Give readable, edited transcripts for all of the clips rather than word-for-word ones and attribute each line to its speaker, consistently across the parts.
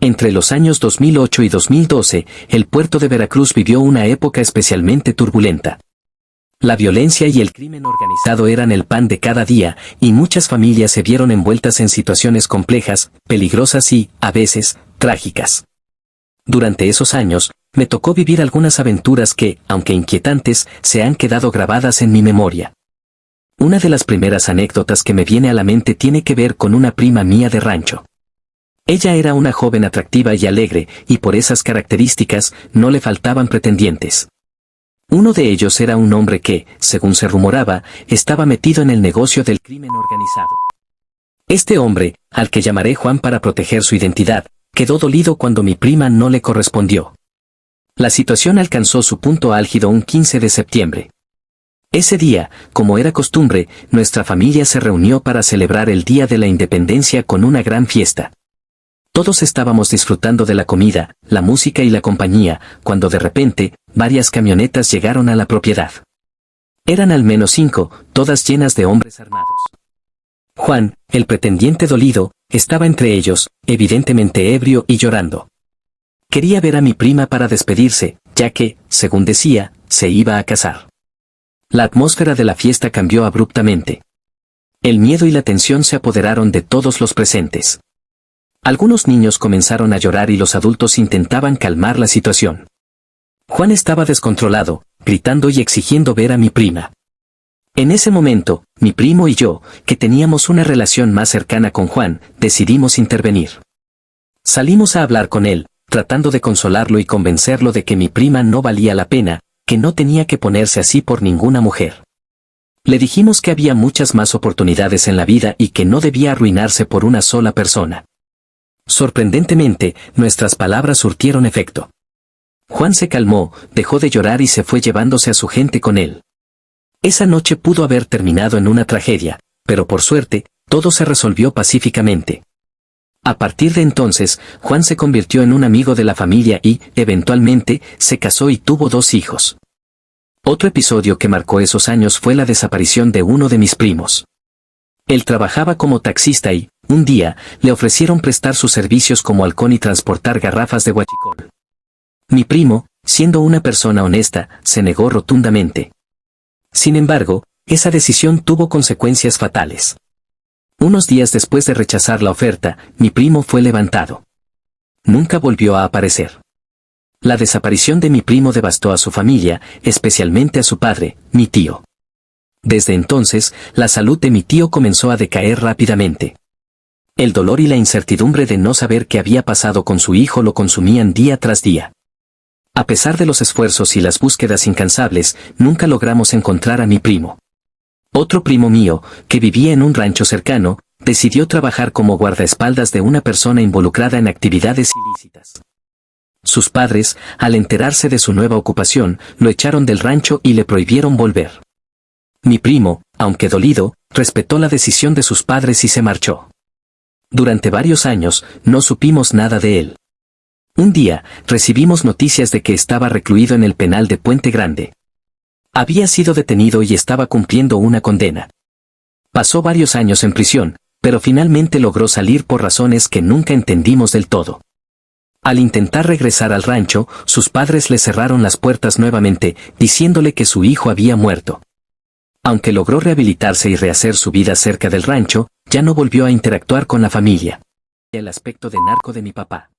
Speaker 1: Entre los años 2008 y 2012, el puerto de Veracruz vivió una época especialmente turbulenta. La violencia y el crimen organizado eran el pan de cada día, y muchas familias se vieron envueltas en situaciones complejas, peligrosas y, a veces, trágicas. Durante esos años, me tocó vivir algunas aventuras que, aunque inquietantes, se han quedado grabadas en mi memoria. Una de las primeras anécdotas que me viene a la mente tiene que ver con una prima mía de rancho. Ella era una joven atractiva y alegre, y por esas características, no le faltaban pretendientes. Uno de ellos era un hombre que, según se rumoraba, estaba metido en el negocio del crimen organizado. Este hombre, al que llamaré Juan para proteger su identidad, quedó dolido cuando mi prima no le correspondió. La situación alcanzó su punto álgido un 15 de septiembre. Ese día, como era costumbre, nuestra familia se reunió para celebrar el Día de la Independencia con una gran fiesta. Todos estábamos disfrutando de la comida, la música y la compañía, cuando de repente, varias camionetas llegaron a la propiedad. Eran al menos 5, todas llenas de hombres armados. Juan, el pretendiente dolido, estaba entre ellos, evidentemente ebrio y llorando. Quería ver a mi prima para despedirse, ya que, según decía, se iba a casar. La atmósfera de la fiesta cambió abruptamente. El miedo y la tensión se apoderaron de todos los presentes. Algunos niños comenzaron a llorar y los adultos intentaban calmar la situación. Juan estaba descontrolado, gritando y exigiendo ver a mi prima. En ese momento, mi primo y yo, que teníamos una relación más cercana con Juan, decidimos intervenir. Salimos a hablar con él, tratando de consolarlo y convencerlo de que mi prima no valía la pena, que no tenía que ponerse así por ninguna mujer. Le dijimos que había muchas más oportunidades en la vida y que no debía arruinarse por una sola persona. Sorprendentemente, nuestras palabras surtieron efecto. Juan se calmó, dejó de llorar y se fue llevándose a su gente con él. Esa noche pudo haber terminado en una tragedia, pero por suerte, todo se resolvió pacíficamente. A partir de entonces, Juan se convirtió en un amigo de la familia y, eventualmente, se casó y tuvo 2 hijos. Otro episodio que marcó esos años fue la desaparición de uno de mis primos. Él trabajaba como taxista y, un día, le ofrecieron prestar sus servicios como halcón y transportar garrafas de huachicol. Mi primo, siendo una persona honesta, se negó rotundamente. Sin embargo, esa decisión tuvo consecuencias fatales. Unos días después de rechazar la oferta, mi primo fue levantado. Nunca volvió a aparecer. La desaparición de mi primo devastó a su familia, especialmente a su padre, mi tío. Desde entonces, la salud de mi tío comenzó a decaer rápidamente. El dolor y la incertidumbre de no saber qué había pasado con su hijo lo consumían día tras día. A pesar de los esfuerzos y las búsquedas incansables, nunca logramos encontrar a mi primo. Otro primo mío, que vivía en un rancho cercano, decidió trabajar como guardaespaldas de una persona involucrada en actividades ilícitas. Sus padres, al enterarse de su nueva ocupación, lo echaron del rancho y le prohibieron volver. Mi primo, aunque dolido, respetó la decisión de sus padres y se marchó. Durante varios años, no supimos nada de él. Un día, recibimos noticias de que estaba recluido en el penal de Puente Grande. Había sido detenido y estaba cumpliendo una condena. Pasó varios años en prisión, pero finalmente logró salir por razones que nunca entendimos del todo. Al intentar regresar al rancho, sus padres le cerraron las puertas nuevamente, diciéndole que su hijo había muerto. Aunque logró rehabilitarse y rehacer su vida cerca del rancho, ya no volvió a interactuar con la familia. El aspecto de narco de mi papá.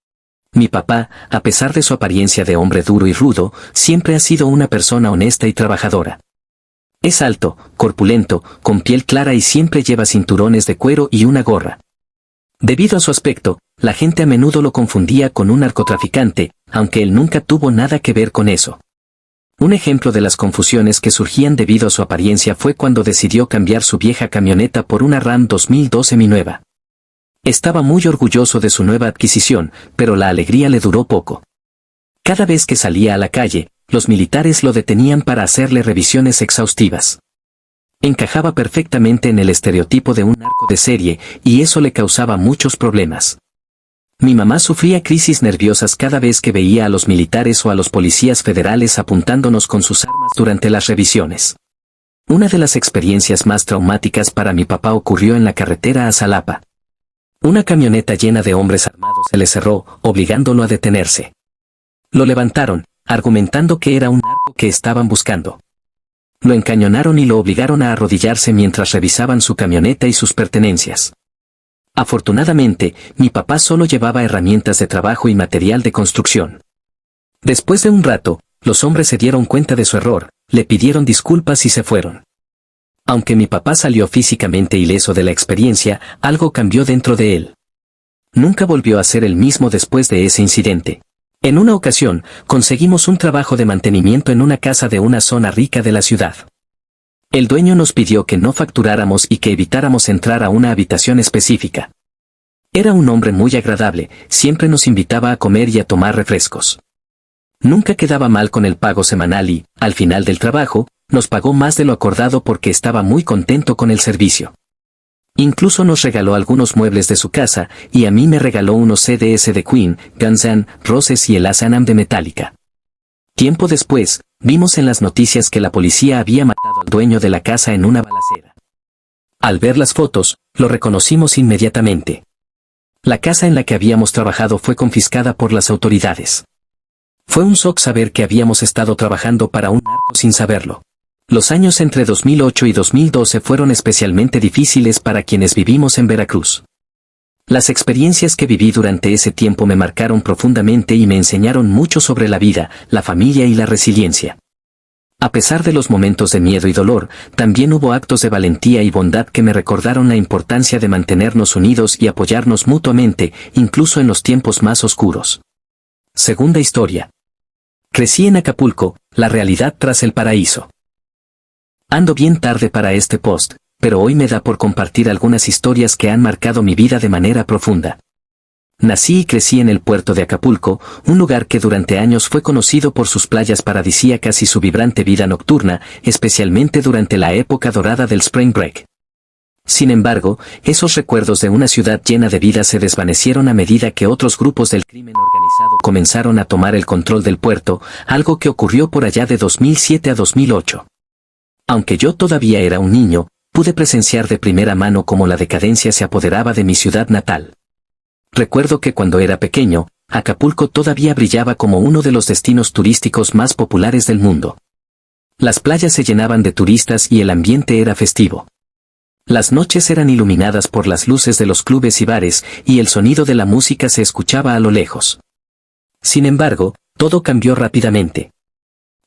Speaker 1: Mi papá, a pesar de su apariencia de hombre duro y rudo, siempre ha sido una persona honesta y trabajadora. Es alto, corpulento, con piel clara y siempre lleva cinturones de cuero y una gorra. Debido a su aspecto, la gente a menudo lo confundía con un narcotraficante, aunque él nunca tuvo nada que ver con eso. Un ejemplo de las confusiones que surgían debido a su apariencia fue cuando decidió cambiar su vieja camioneta por una Ram 2012 seminueva. Estaba muy orgulloso de su nueva adquisición, pero la alegría le duró poco. Cada vez que salía a la calle, los militares lo detenían para hacerle revisiones exhaustivas. Encajaba perfectamente en el estereotipo de un narco de serie, y eso le causaba muchos problemas. Mi mamá sufría crisis nerviosas cada vez que veía a los militares o a los policías federales apuntándonos con sus armas durante las revisiones. Una de las experiencias más traumáticas para mi papá ocurrió en la carretera a Xalapa. Una camioneta llena de hombres armados se le cerró, obligándolo a detenerse. Lo levantaron, argumentando que era un narco que estaban buscando. Lo encañonaron y lo obligaron a arrodillarse mientras revisaban su camioneta y sus pertenencias. Afortunadamente, mi papá solo llevaba herramientas de trabajo y material de construcción. Después de un rato, los hombres se dieron cuenta de su error, le pidieron disculpas y se fueron. Aunque mi papá salió físicamente ileso de la experiencia, algo cambió dentro de él. Nunca volvió a ser el mismo después de ese incidente. En una ocasión, conseguimos un trabajo de mantenimiento en una casa de una zona rica de la ciudad. El dueño nos pidió que no facturáramos y que evitáramos entrar a una habitación específica. Era un hombre muy agradable, siempre nos invitaba a comer y a tomar refrescos. Nunca quedaba mal con el pago semanal y, al final del trabajo, nos pagó más de lo acordado porque estaba muy contento con el servicio. Incluso nos regaló algunos muebles de su casa, y a mí me regaló unos CDs de Queen, Guns N' Roses y el Asanam de Metallica. Tiempo después, vimos en las noticias que la policía había matado al dueño de la casa en una balacera. Al ver las fotos, lo reconocimos inmediatamente. La casa en la que habíamos trabajado fue confiscada por las autoridades. Fue un shock saber que habíamos estado trabajando para un narco sin saberlo. Los años entre 2008 y 2012 fueron especialmente difíciles para quienes vivimos en Veracruz. Las experiencias que viví durante ese tiempo me marcaron profundamente y me enseñaron mucho sobre la vida, la familia y la resiliencia. A pesar de los momentos de miedo y dolor, también hubo actos de valentía y bondad que me recordaron la importancia de mantenernos unidos y apoyarnos mutuamente, incluso en los tiempos más oscuros. Segunda historia. Crecí en Acapulco, la realidad tras el paraíso. Ando bien tarde para este post, pero hoy me da por compartir algunas historias que han marcado mi vida de manera profunda. Nací y crecí en el puerto de Acapulco, un lugar que durante años fue conocido por sus playas paradisíacas y su vibrante vida nocturna, especialmente durante la época dorada del Spring Break. Sin embargo, esos recuerdos de una ciudad llena de vida se desvanecieron a medida que otros grupos del crimen organizado comenzaron a tomar el control del puerto, algo que ocurrió por allá de 2007 a 2008. Aunque yo todavía era un niño, pude presenciar de primera mano cómo la decadencia se apoderaba de mi ciudad natal. Recuerdo que cuando era pequeño, Acapulco todavía brillaba como uno de los destinos turísticos más populares del mundo. Las playas se llenaban de turistas y el ambiente era festivo. Las noches eran iluminadas por las luces de los clubes y bares, y el sonido de la música se escuchaba a lo lejos. Sin embargo, todo cambió rápidamente.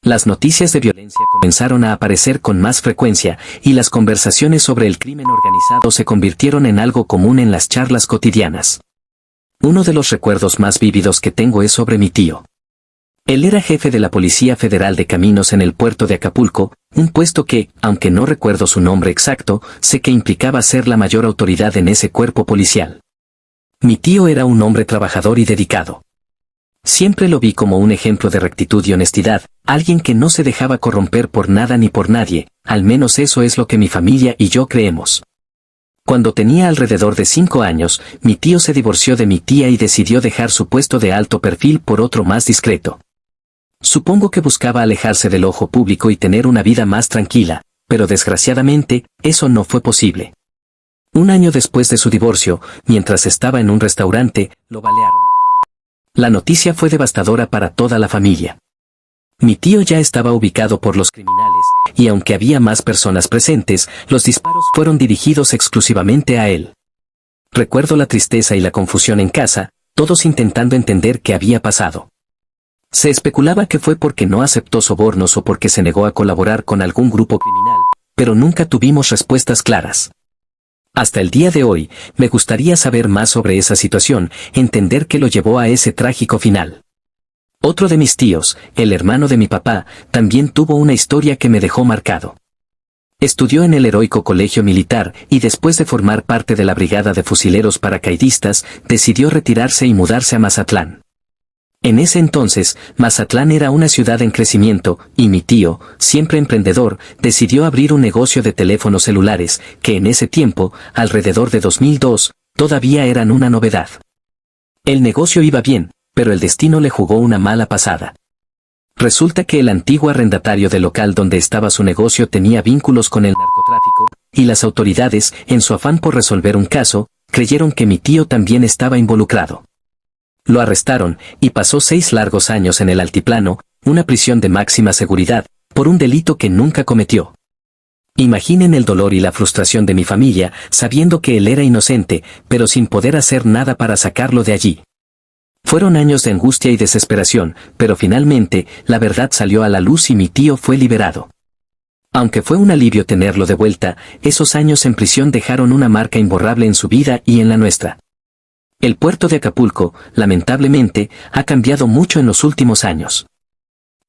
Speaker 1: Las noticias de violencia comenzaron a aparecer con más frecuencia, y las conversaciones sobre el crimen organizado se convirtieron en algo común en las charlas cotidianas. Uno de los recuerdos más vívidos que tengo es sobre mi tío. Él era jefe de la Policía Federal de Caminos en el puerto de Acapulco, un puesto que, aunque no recuerdo su nombre exacto, sé que implicaba ser la mayor autoridad en ese cuerpo policial. Mi tío era un hombre trabajador y dedicado. Siempre lo vi como un ejemplo de rectitud y honestidad, alguien que no se dejaba corromper por nada ni por nadie, al menos eso es lo que mi familia y yo creemos. Cuando tenía alrededor de 5 años, mi tío se divorció de mi tía y decidió dejar su puesto de alto perfil por otro más discreto. Supongo que buscaba alejarse del ojo público y tener una vida más tranquila, pero desgraciadamente, eso no fue posible. Un año después de su divorcio, mientras estaba en un restaurante, lo balearon. La noticia fue devastadora para toda la familia. Mi tío ya estaba ubicado por los criminales, y aunque había más personas presentes, los disparos fueron dirigidos exclusivamente a él. Recuerdo la tristeza y la confusión en casa, todos intentando entender qué había pasado. Se especulaba que fue porque no aceptó sobornos o porque se negó a colaborar con algún grupo criminal, pero nunca tuvimos respuestas claras. Hasta el día de hoy, me gustaría saber más sobre esa situación, entender qué lo llevó a ese trágico final. Otro de mis tíos, el hermano de mi papá, también tuvo una historia que me dejó marcado. Estudió en el heroico colegio militar y después de formar parte de la brigada de fusileros paracaidistas, decidió retirarse y mudarse a Mazatlán. En ese entonces, Mazatlán era una ciudad en crecimiento, y mi tío, siempre emprendedor, decidió abrir un negocio de teléfonos celulares, que en ese tiempo, alrededor de 2002, todavía eran una novedad. El negocio iba bien, pero el destino le jugó una mala pasada. Resulta que el antiguo arrendatario del local donde estaba su negocio tenía vínculos con el narcotráfico, y las autoridades, en su afán por resolver un caso, creyeron que mi tío también estaba involucrado. Lo arrestaron, y pasó 6 largos años en el altiplano, una prisión de máxima seguridad, por un delito que nunca cometió. Imaginen el dolor y la frustración de mi familia, sabiendo que él era inocente, pero sin poder hacer nada para sacarlo de allí. Fueron años de angustia y desesperación, pero finalmente, la verdad salió a la luz y mi tío fue liberado. Aunque fue un alivio tenerlo de vuelta, esos años en prisión dejaron una marca imborrable en su vida y en la nuestra. El puerto de Acapulco, lamentablemente, ha cambiado mucho en los últimos años.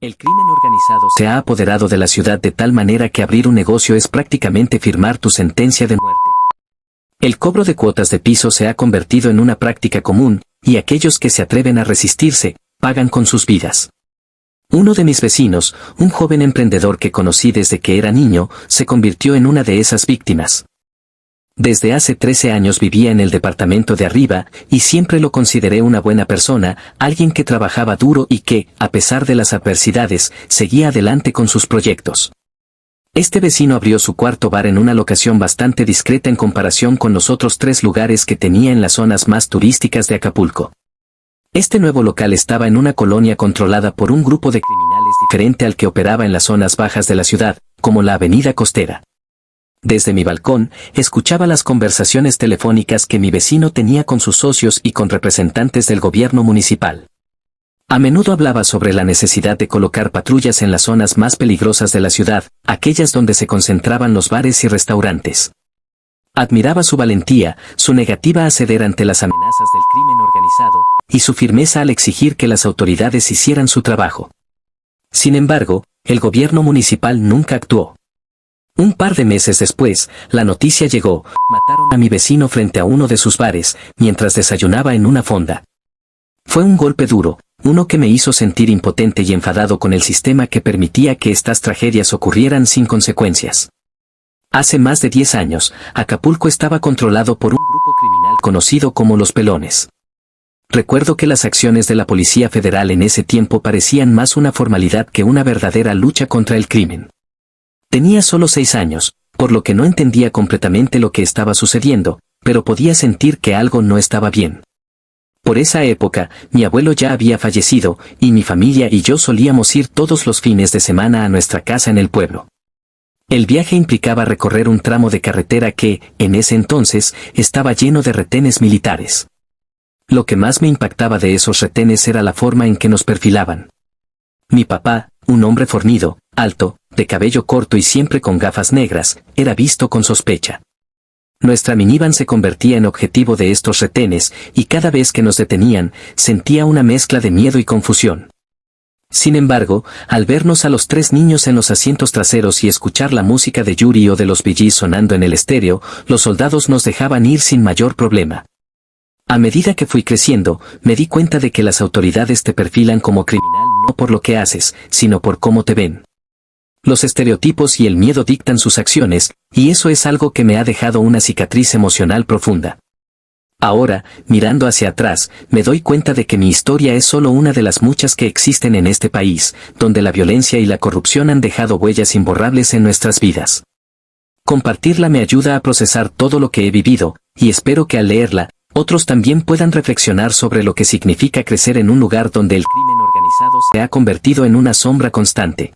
Speaker 1: El crimen organizado se ha apoderado de la ciudad de tal manera que abrir un negocio es prácticamente firmar tu sentencia de muerte. El cobro de cuotas de piso se ha convertido en una práctica común, y aquellos que se atreven a resistirse, pagan con sus vidas. Uno de mis vecinos, un joven emprendedor que conocí desde que era niño, se convirtió en una de esas víctimas. Desde hace 13 años vivía en el departamento de arriba, y siempre lo consideré una buena persona, alguien que trabajaba duro y que, a pesar de las adversidades, seguía adelante con sus proyectos. Este vecino abrió su cuarto bar en una locación bastante discreta en comparación con los otros 3 lugares que tenía en las zonas más turísticas de Acapulco. Este nuevo local estaba en una colonia controlada por un grupo de criminales diferente al que operaba en las zonas bajas de la ciudad, como la Avenida Costera. Desde mi balcón, escuchaba las conversaciones telefónicas que mi vecino tenía con sus socios y con representantes del gobierno municipal. A menudo hablaba sobre la necesidad de colocar patrullas en las zonas más peligrosas de la ciudad, aquellas donde se concentraban los bares y restaurantes. Admiraba su valentía, su negativa a ceder ante las amenazas del crimen organizado, y su firmeza al exigir que las autoridades hicieran su trabajo. Sin embargo, el gobierno municipal nunca actuó. Un par de meses después, la noticia llegó: mataron a mi vecino frente a uno de sus bares, mientras desayunaba en una fonda. Fue un golpe duro, uno que me hizo sentir impotente y enfadado con el sistema que permitía que estas tragedias ocurrieran sin consecuencias. Hace más de 10 años, Acapulco estaba controlado por un grupo criminal conocido como Los Pelones. Recuerdo que las acciones de la Policía Federal en ese tiempo parecían más una formalidad que una verdadera lucha contra el crimen. Tenía solo 6 años, por lo que no entendía completamente lo que estaba sucediendo, pero podía sentir que algo no estaba bien. Por esa época, mi abuelo ya había fallecido, y mi familia y yo solíamos ir todos los fines de semana a nuestra casa en el pueblo. El viaje implicaba recorrer un tramo de carretera que, en ese entonces, estaba lleno de retenes militares. Lo que más me impactaba de esos retenes era la forma en que nos perfilaban. Mi papá, un hombre fornido, alto, de cabello corto y siempre con gafas negras, era visto con sospecha. Nuestra minivan se convertía en objetivo de estos retenes, y cada vez que nos detenían, sentía una mezcla de miedo y confusión. Sin embargo, al vernos a los 3 niños en los asientos traseros y escuchar la música de Yuri o de los Bee Gees sonando en el estéreo, los soldados nos dejaban ir sin mayor problema. A medida que fui creciendo, me di cuenta de que las autoridades te perfilan como criminal no por lo que haces, sino por cómo te ven. Los estereotipos y el miedo dictan sus acciones, y eso es algo que me ha dejado una cicatriz emocional profunda. Ahora, mirando hacia atrás, me doy cuenta de que mi historia es solo una de las muchas que existen en este país, donde la violencia y la corrupción han dejado huellas imborrables en nuestras vidas. Compartirla me ayuda a procesar todo lo que he vivido, y espero que al leerla, otros también puedan reflexionar sobre lo que significa crecer en un lugar donde el crimen organizado se ha convertido en una sombra constante.